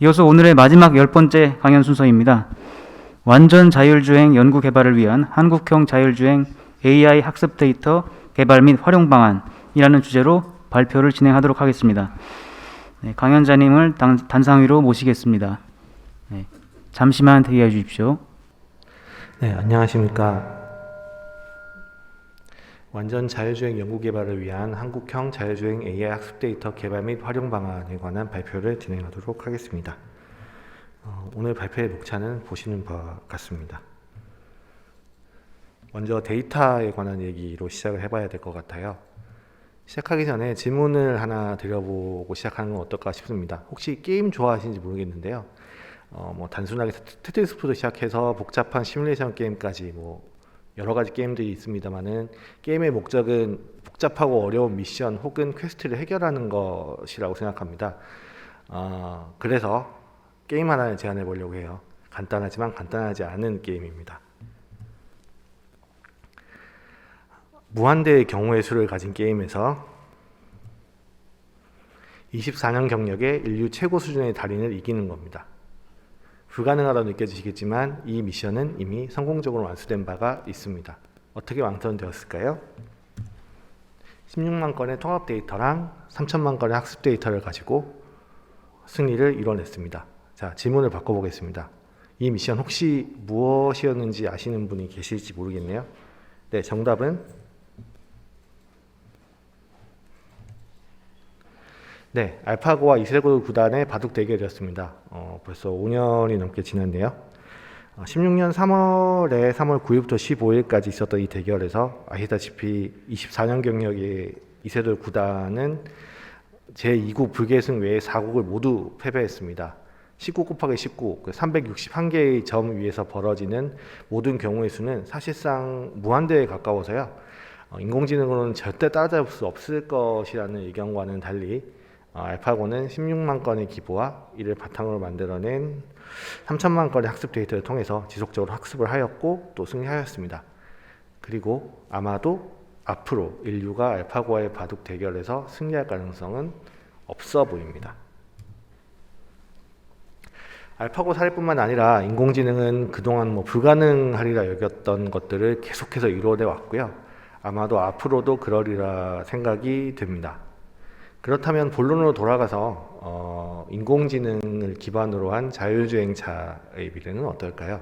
이어서 오늘의 마지막 10번째 강연 순서입니다. 완전 자율주행 연구 개발을 위한 한국형 자율주행 AI 학습 데이터 개발 및 활용 방안이라는 주제로 발표를 진행하도록 하겠습니다. 네, 강연자님을 단상 위로 모시겠습니다. 네, 잠시만 대기해 주십시오. 네, 안녕하십니까. 완전 자율주행 연구 개발을 위한 한국형 자율주행 AI 학습 데이터 개발 및 활용 방안에 관한 발표를 진행하도록 하겠습니다. 오늘 발표의 목차는 보시는 바와 같습니다. 먼저 데이터에 관한 얘기로 시작을 해봐야 될 것 같아요. 시작하기 전에 질문을 하나 드려보고 시작하는 건 어떨까 싶습니다. 혹시 게임 좋아하시는지 모르겠는데요. 단순하게 테트리스부터 시작해서 복잡한 시뮬레이션 게임까지 여러 가지 게임들이 있습니다만은 게임의 목적은 복잡하고 어려운 미션 혹은 퀘스트를 해결하는 것이라고 생각합니다. 그래서 게임 하나를 제안해 보려고 해요. 간단하지만 간단하지 않은 게임입니다. 무한대의 경우의 수를 가진 게임에서 24년 경력의 인류 최고 수준의 달인을 이기는 겁니다. 불가능하다고 느껴지시겠지만 이 미션은 이미 성공적으로 완수된 바가 있습니다. 어떻게 완성되었을까요? 16만 건의 통합 데이터랑 3천만 건의 학습 데이터를 가지고 승리를 이뤄냈습니다. 자, 질문을 바꿔보겠습니다. 이 미션 혹시 무엇이었는지 아시는 분이 계실지 모르겠네요. 네, 정답은 네, 알파고와 이세돌 구단의 바둑 대결이었습니다. 벌써 5년이 넘게 지났네요. 16년 3월에 3월 9일부터 15일까지 있었던 이 대결에서 아시다시피 24년 경력의 이세돌 구단은 제2국 불계승 외에 4국을 모두 패배했습니다. 19 곱하기 19, 361개의 점 위에서 벌어지는 모든 경우의 수는 사실상 무한대에 가까워서요. 인공지능으로는 절대 따라잡을 수 없을 것이라는 의견과는 달리 알파고는 16만 건의 기부와 이를 바탕으로 만들어낸 3천만 건의 학습 데이터를 통해서 지속적으로 학습을 하였고 또 승리하였습니다. 그리고 아마도 앞으로 인류가 알파고와의 바둑 대결에서 승리할 가능성은 없어 보입니다. 알파고 사례뿐만 아니라 인공지능은 그동안 불가능하리라 여겼던 것들을 계속해서 이루어내 왔고요. 아마도 앞으로도 그러리라 생각이 듭니다. 그렇다면 본론으로 돌아가서 인공지능을 기반으로 한 자율주행차의 미래는 어떨까요?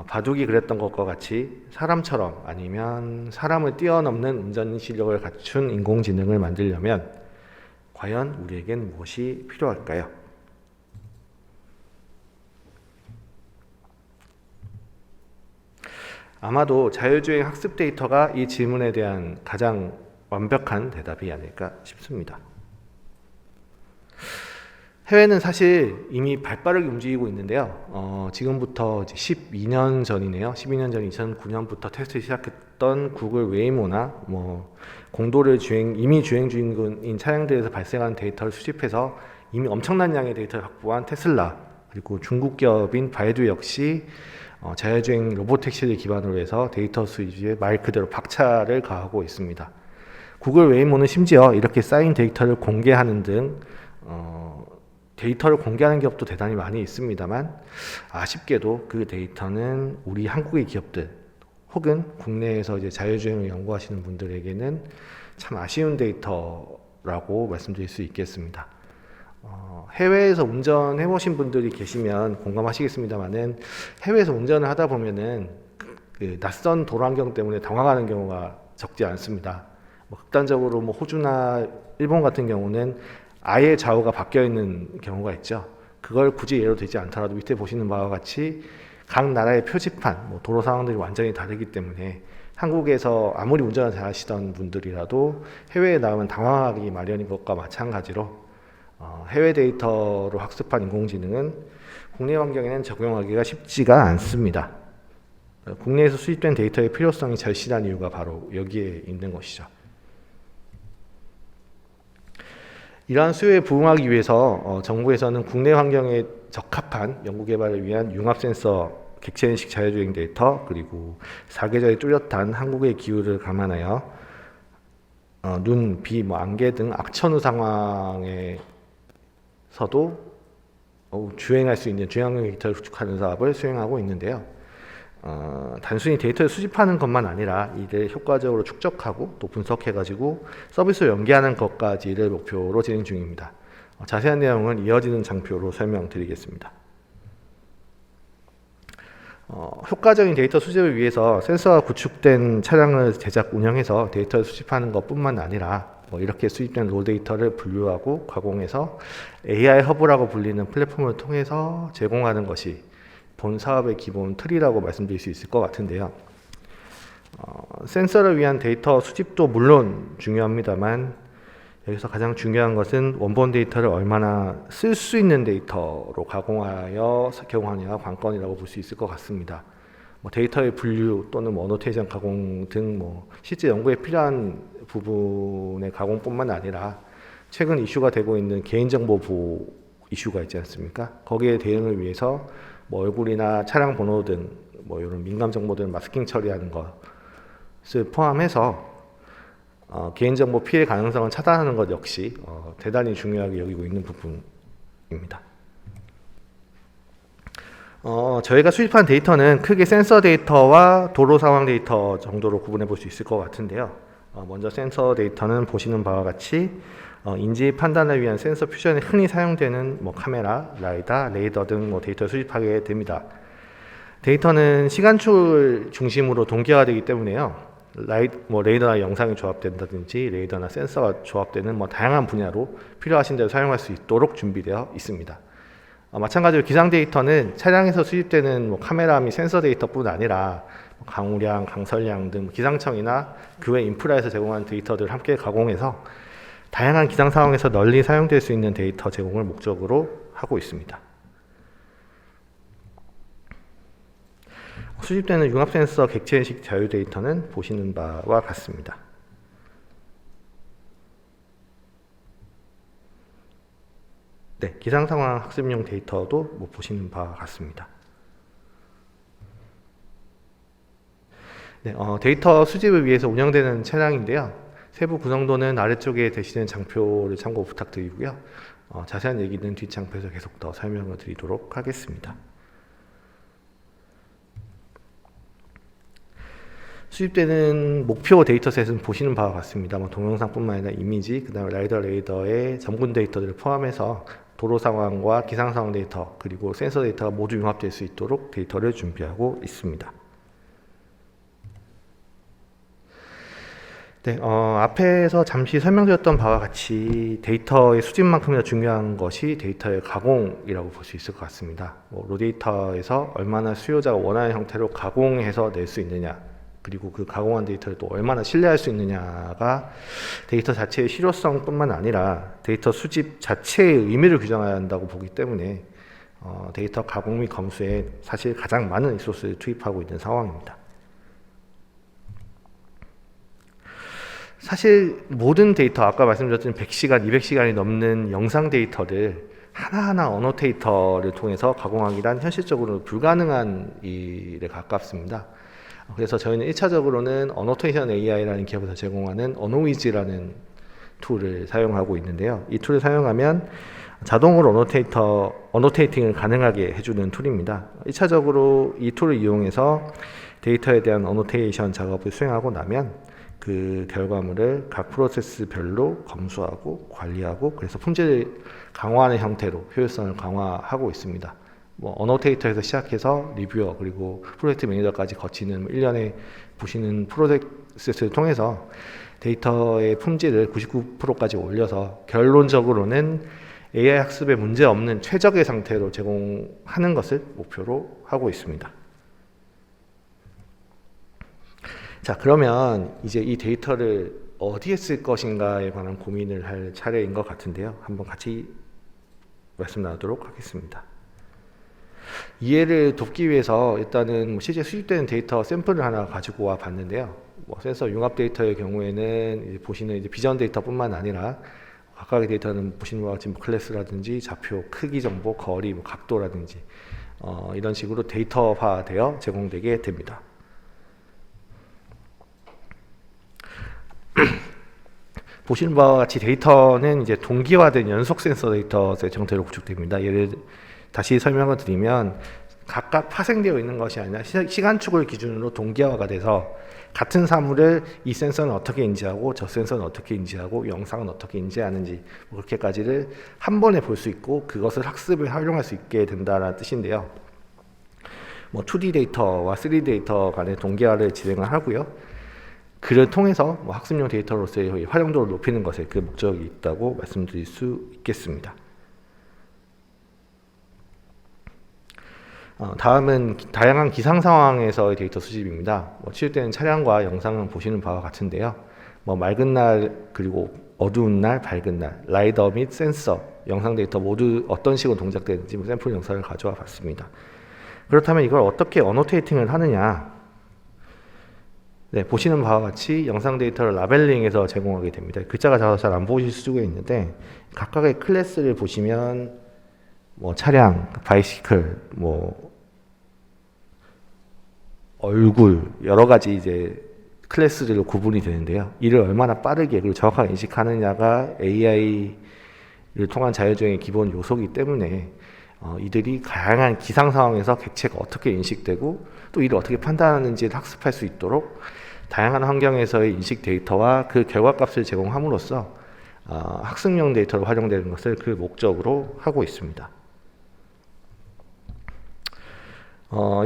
바둑이 그랬던 것과 같이 사람처럼 아니면 사람을 뛰어넘는 운전 실력을 갖춘 인공지능을 만들려면 과연 우리에겐 무엇이 필요할까요? 아마도 자율주행 학습 데이터가 이 질문에 대한 가장 완벽한 대답이 아닐까 싶습니다. 해외는 사실 이미 발빠르게 움직이고 있는데요. 지금부터 이제 12년 전이네요. 12년 전 2009년부터 테스트 시작했던 구글 웨이모나 공도를 이미 주행 중인 차량들에서 발생하는 데이터를 수집해서 이미 엄청난 양의 데이터를 확보한 테슬라, 그리고 중국 기업인 바이두 역시 자율주행 로보택시를 기반으로 해서 데이터 수집에 말 그대로 박차를 가하고 있습니다. 구글 웨이모는 심지어 이렇게 쌓인 데이터를 공개하는 등 데이터를 공개하는 기업도 대단히 많이 있습니다만 아쉽게도 그 데이터는 우리 한국의 기업들 혹은 국내에서 이제 자율주행을 연구하시는 분들에게는 참 아쉬운 데이터라고 말씀드릴 수 있겠습니다. 해외에서 운전해 보신 분들이 계시면 공감하시겠습니다만은 해외에서 운전을 하다 보면은 그 낯선 도로 환경 때문에 당황하는 경우가 적지 않습니다. 극단적으로 호주나 일본 같은 경우는 아예 좌우가 바뀌어 있는 경우가 있죠. 그걸 굳이 예로 들지 않더라도 밑에 보시는 바와 같이 각 나라의 표지판, 도로 상황들이 완전히 다르기 때문에 한국에서 아무리 운전을 잘 하시던 분들이라도 해외에 나오면 당황하기 마련인 것과 마찬가지로 해외 데이터로 학습한 인공지능은 국내 환경에는 적용하기가 쉽지가 않습니다. 국내에서 수집된 데이터의 필요성이 절실한 이유가 바로 여기에 있는 것이죠. 이러한 수요에 부응하기 위해서 정부에서는 국내 환경에 적합한 연구개발을 위한 융합 센서, 객체인식 자율주행 데이터, 그리고 사계절의 뚜렷한 한국의 기후를 감안하여 눈, 비, 안개 등 악천후 상황에서도 주행할 수 있는 주행형 데이터를 구축하는 사업을 수행하고 있는데요. 단순히 데이터를 수집하는 것만 아니라 이를 효과적으로 축적하고 또 분석해가지고 서비스로 연계하는 것까지를 목표로 진행 중입니다. 자세한 내용은 이어지는 장표로 설명드리겠습니다. 효과적인 데이터 수집을 위해서 센서가 구축된 차량을 제작 운영해서 데이터를 수집하는 것뿐만 아니라 이렇게 수집된 로 데이터를 분류하고 가공해서 AI 허브라고 불리는 플랫폼을 통해서 제공하는 것이 본 사업의 기본 틀이라고 말씀드릴 수 있을 것 같은데요. 센서를 위한 데이터 수집도 물론 중요합니다만 여기서 가장 중요한 것은 원본 데이터를 얼마나 쓸 수 있는 데이터로 가공하여 제공하느냐가 관건이라고 볼 수 있을 것 같습니다. 데이터의 분류 또는 어노테이션 가공 등 실제 연구에 필요한 부분의 가공뿐만 아니라 최근 이슈가 되고 있는 개인정보 보호 이슈가 있지 않습니까? 거기에 대응을 위해서 얼굴이나 차량 번호 등 이런 민감 정보들 마스킹 처리하는 것을 포함해서 개인정보 피해 가능성을 차단하는 것 역시 대단히 중요하게 여기고 있는 부분입니다. 저희가 수집한 데이터는 크게 센서 데이터와 도로 상황 데이터 정도로 구분해 볼 수 있을 것 같은데요. 먼저 센서 데이터는 보시는 바와 같이 인지 판단을 위한 센서 퓨전에 흔히 사용되는 카메라, 라이다, 레이더 등 데이터를 수집하게 됩니다. 데이터는 시간축을 중심으로 동기화되기 때문에요. 레이더나 영상이 조합된다든지 레이더나 센서가 조합되는 다양한 분야로 필요하신 대로 사용할 수 있도록 준비되어 있습니다. 마찬가지로 기상 데이터는 차량에서 수집되는 카메라 및 센서 데이터뿐 아니라 강우량, 강설량 등 기상청이나 그 외 인프라에서 제공하는 데이터들을 함께 가공해서 다양한 기상 상황에서 널리 사용될 수 있는 데이터 제공을 목적으로 하고 있습니다. 수집되는 융합 센서 객체인식 자유 데이터는 보시는 바와 같습니다. 네, 기상 상황 학습용 데이터도 보시는 바와 같습니다. 네, 데이터 수집을 위해서 운영되는 차량인데요. 세부 구성도는 아래쪽에 되시는 장표를 참고 부탁드리고요. 자세한 얘기는 뒷장표에서 계속 더 설명을 드리도록 하겠습니다. 수집되는 목표 데이터셋은 보시는 바와 같습니다. 동영상뿐만 아니라 이미지, 그다음에 라이더 레이더의 점군 데이터들을 포함해서 도로 상황과 기상 상황 데이터 그리고 센서 데이터가 모두 융합될 수 있도록 데이터를 준비하고 있습니다. 네, 앞에서 잠시 설명드렸던 바와 같이 데이터의 수집만큼이나 중요한 것이 데이터의 가공이라고 볼 수 있을 것 같습니다. 로 데이터에서 얼마나 수요자가 원하는 형태로 가공해서 낼 수 있느냐, 그리고 그 가공한 데이터를 또 얼마나 신뢰할 수 있느냐가 데이터 자체의 실효성뿐만 아니라 데이터 수집 자체의 의미를 규정해야 한다고 보기 때문에 데이터 가공 및 검수에 사실 가장 많은 리소스를 투입하고 있는 상황입니다. 사실 모든 데이터, 아까 말씀드렸던 100시간, 200시간이 넘는 영상 데이터를 하나하나 어노테이터를 통해서 가공하기란 현실적으로 불가능한 일에 가깝습니다. 그래서 저희는 1차적으로는 어노테이션 AI라는 기업에서 제공하는 어노위즈라는 툴을 사용하고 있는데요. 이 툴을 사용하면 자동으로 어노테이팅을 가능하게 해주는 툴입니다. 1차적으로 이 툴을 이용해서 데이터에 대한 어노테이션 작업을 수행하고 나면 그 결과물을 각 프로세스별로 검수하고 관리하고 그래서 품질을 강화하는 형태로 효율성을 강화하고 있습니다. 어노테이터에서 시작해서 리뷰어 그리고 프로젝트 매니저까지 거치는 일련의 보시는 프로세스를 통해서 데이터의 품질을 99%까지 올려서 결론적으로는 AI 학습에 문제 없는 최적의 상태로 제공하는 것을 목표로 하고 있습니다. 자, 그러면 이제 이 데이터를 어디에 쓸 것인가에 관한 고민을 할 차례인 것 같은데요. 한번 같이 말씀 나누도록 하겠습니다. 이해를 돕기 위해서 일단은 실제 수집되는 데이터 샘플을 하나 가지고 와 봤는데요. 센서 융합 데이터의 경우에는 이제 보시는 이제 비전 데이터뿐만 아니라 각각의 데이터는 보시는 바와 같이 클래스라든지 좌표, 크기 정보, 거리, 각도라든지 이런 식으로 데이터화되어 제공되게 됩니다. 보시는 바와 같이 데이터는 이제 동기화된 연속 센서 데이터셋 형태로 구축됩니다. 예를 다시 설명을 드리면 각각 파생되어 있는 것이 아니라 시간축을 기준으로 동기화가 돼서 같은 사물을 이 센서는 어떻게 인지하고 저 센서는 어떻게 인지하고 영상은 어떻게 인지하는지 그렇게까지를 한 번에 볼 수 있고 그것을 학습에 활용할 수 있게 된다는 뜻인데요. 2D 데이터와 3D 데이터 간의 동기화를 진행을 하고요. 그를 통해서 학습용 데이터로서의 활용도를 높이는 것에 그 목적이 있다고 말씀드릴 수 있겠습니다. 다음은 다양한 기상 상황에서의 데이터 수집입니다. 취득되는 차량과 영상은 보시는 바와 같은데요. 맑은 날 그리고 어두운 날, 밝은 날, 라이더 및 센서, 영상 데이터 모두 어떤 식으로 동작되는지 샘플 영상을 가져와 봤습니다. 그렇다면 이걸 어떻게 어노테이팅을 하느냐? 네, 보시는 바와 같이 영상 데이터를 라벨링해서 제공하게 됩니다. 글자가 작아서 잘 안 보실 수가 있는데 각각의 클래스를 보시면 차량, 바이시클, 얼굴 여러 가지 이제 클래스들로 구분이 되는데요. 이를 얼마나 빠르게 그리고 정확하게 인식하느냐가 AI를 통한 자율주행의 기본 요소이기 때문에 이들이 다양한 기상 상황에서 객체가 어떻게 인식되고 또 이를 어떻게 판단하는지를 학습할 수 있도록 다양한 환경에서의 인식 데이터와 그 결과값을 제공함으로써 학습용 데이터로 활용되는 것을 그 목적으로 하고 있습니다.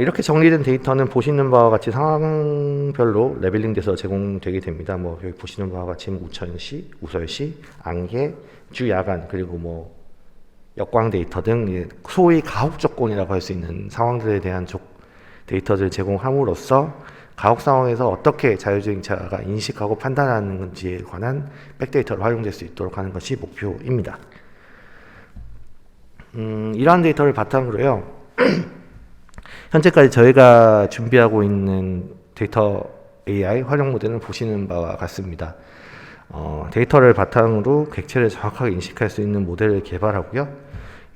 이렇게 정리된 데이터는 보시는 바와 같이 상황별로 레벨링돼서 제공되게 됩니다. 여기 보시는 바와 같이 우천시, 우설시, 안개, 주, 야간 그리고 역광 데이터 등 소위 가혹 조건이라고 할 수 있는 상황들에 대한 데이터를 제공함으로써 가혹 상황에서 어떻게 자율주행차가 인식하고 판단하는 건지에 관한 백데이터로 활용될 수 있도록 하는 것이 목표입니다. 이러한 데이터를 바탕으로요. 현재까지 저희가 준비하고 있는 데이터 AI 활용 모델은 보시는 바와 같습니다. 데이터를 바탕으로 객체를 정확하게 인식할 수 있는 모델을 개발하고요.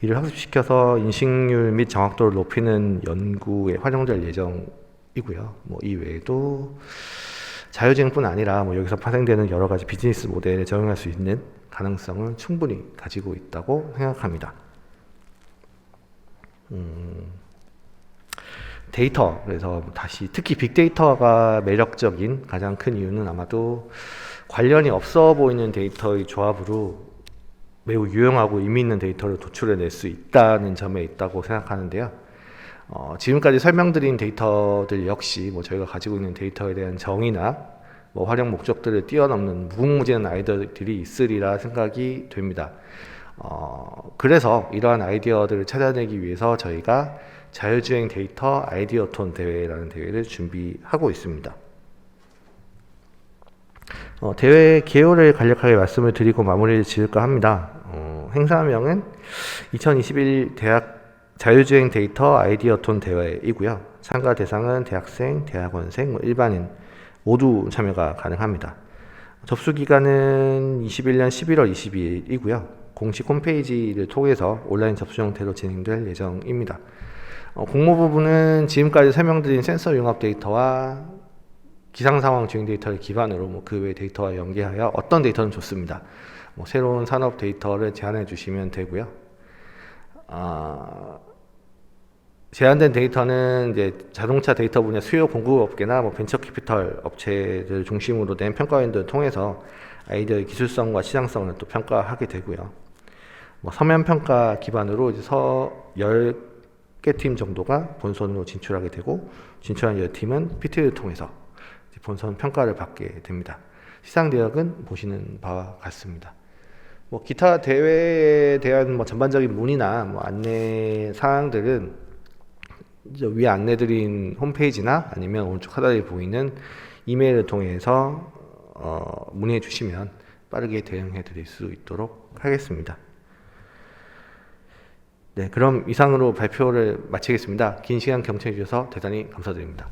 이를 학습시켜서 인식률 및 정확도를 높이는 연구에 활용될 예정이고요. 이 외에도 자율주행뿐 아니라 여기서 파생되는 여러 가지 비즈니스 모델에 적용할 수 있는 가능성을 충분히 가지고 있다고 생각합니다. 데이터, 그래서 다시 특히 빅데이터가 매력적인 가장 큰 이유는 아마도 관련이 없어 보이는 데이터의 조합으로 매우 유용하고 의미 있는 데이터를 도출해낼 수 있다는 점에 있다고 생각하는데요. 지금까지 설명드린 데이터들 역시 저희가 가지고 있는 데이터에 대한 정의나 활용 목적들을 뛰어넘는 무궁무진한 아이디어들이 있으리라 생각이 됩니다. 그래서 이러한 아이디어들을 찾아내기 위해서 저희가 자율주행 데이터 아이디어톤 대회라는 대회를 준비하고 있습니다. 대회 개요를 간략하게 말씀을 드리고 마무리를 지을까 합니다. 행사명은 2021 대학 자율주행 데이터 아이디어톤 대회이고요. 참가 대상은 대학생, 대학원생, 일반인 모두 참여가 가능합니다. 접수 기간은 21년 11월 22일이고요. 공식 홈페이지를 통해서 온라인 접수 형태로 진행될 예정입니다. 공모 부분은 지금까지 설명드린 센서 융합 데이터와 기상상황 주행 데이터를 기반으로 그 외 데이터와 연계하여 어떤 데이터는 좋습니다. 새로운 산업 데이터를 제안해 주시면 되고요. 제한된 데이터는 이제 자동차 데이터 분야 수요 공급업계나 벤처 캐피털 업체들 중심으로 된 평가원들을 통해서 아이디어의 기술성과 시장성을 또 평가하게 되고요. 서면 평가 기반으로 이제 10개 팀 정도가 본선으로 진출하게 되고 진출한 10팀은 PT를 통해서 본선 평가를 받게 됩니다. 시상 대역은 보시는 바와 같습니다. 기타 대회에 대한 전반적인 문의나 안내 사항들은 위에 안내드린 홈페이지나 아니면 오른쪽 하단에 보이는 이메일을 통해서 문의해 주시면 빠르게 대응해 드릴 수 있도록 하겠습니다. 네, 그럼 이상으로 발표를 마치겠습니다. 긴 시간 경청해 주셔서 대단히 감사드립니다.